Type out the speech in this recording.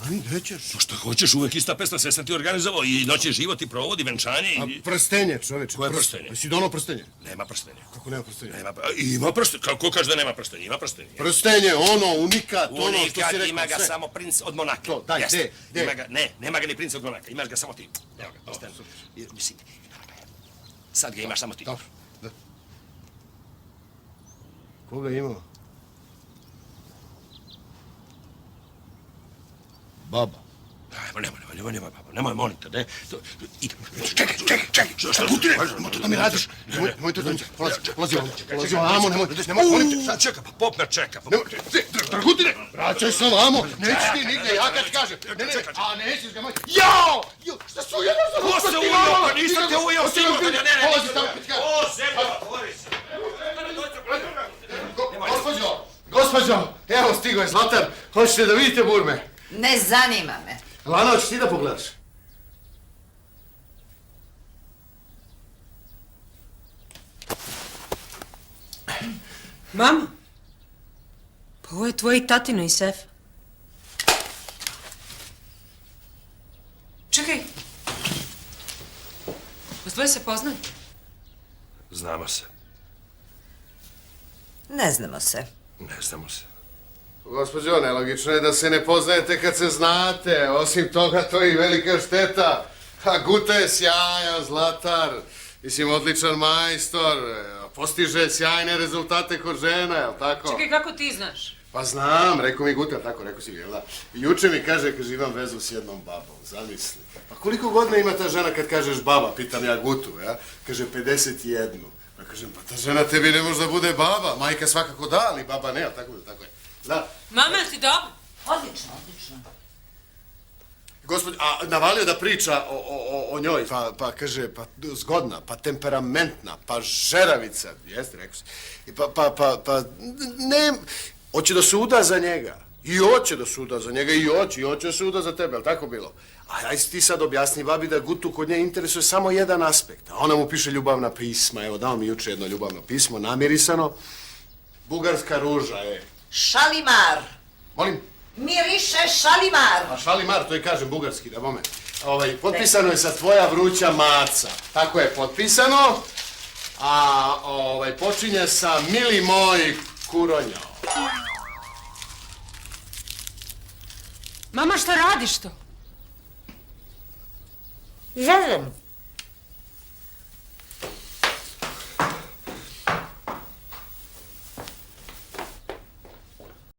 Zani, nećeš. No što hoćeš, uvek ista pesma, sve sam ti organizovao. I noć je život, i provod, i venčanje, A i... prstenje, čoveče. Koje prstenje? Jesi donao prstenje? Nema prstenja. Kako nema prstenje? Ima prstenja. Ko kaže da nema prstenja? Ima prstenja. Prstenje, ono, unikat, ono što si Unikat, rekao, ima ga sve. samo princ od Monaka. To, daj, Jeste. gde? Ima ga, ne, nema ga ni princ od Monaka, imaš ga samo ti. Evo ga, prsten. Mislim, sad ga imaš samo ti. Dobro, da. Koga je imao? Baba. Nemoj, molim te, ne. Čekaj, šta gutine? Nemoj to da mi radiš. Nemoj to da mi... Polazi ovamo, nemoj, molim te. Sad čeka, pa pop me čeka. Dragutine, vraćaj se ovamo. Nećeš ti nigde, ja kad kažem. A nećeš ga, moj. Jao! Šta su jedno za Ko se ujeo, pa nisam te ujeo, sigurno. Polazi tamo, pička. O, zemlja, otvori se. Gospođo, evo stigo je Zlatar. Hoćete da vidite burme? Ne zanima me. Lana, hoćeš ti da pogledaš? Mama, pa ovo je tvoje tatino i sef. Čekaj. Vas dvoje se poznaju? Znamo se. Ne znamo se. Ne znamo se. Gospođo, nelogično je da se ne poznajete kad se znate. Osim toga, to je i velika šteta. A Guta je sjajan, Zlatar. Mislim, odličan majstor. Postiže sjajne rezultate kod žena, jel tako? Čekaj, kako ti znaš? Pa znam, rekao mi Guta, tako rekao si mi, jel da? Juče mi kaže, kaže, imam vezu s jednom babom, zamisli. Pa koliko godina ima ta žena kad kažeš baba, pitam ja Gutu, ja? Kaže, 51. Pa kažem, pa ta žena tebi ne može da bude baba. Majka svakako da, ali baba ne, jel tako je. Da. Mama, jel ti dobro? Odlično. Gospod, a navalio da priča o njoj, pa kaže, pa zgodna, pa temperamentna, pa žeravica, jeste, rekao si. Ne, hoće da se uda za njega. I hoće da se uda za njega, i hoće da se uda za tebe, jel tako bilo? A aj ti sad objasni babi da Gutu kod nje interesuje samo jedan aspekt, a ona mu piše ljubavna pisma, evo dao mi juče jedno ljubavno pismo, namirisano, bugarska ruža, Šalimar. Molim? Miriše Šalimar. A Šalimar, to i kažem bugarski, da bome. Potpisano je sa tvoja vruća maca. Tako je potpisano. A počinje sa mili moj kuronjo. Mama, šta radiš to? Želim.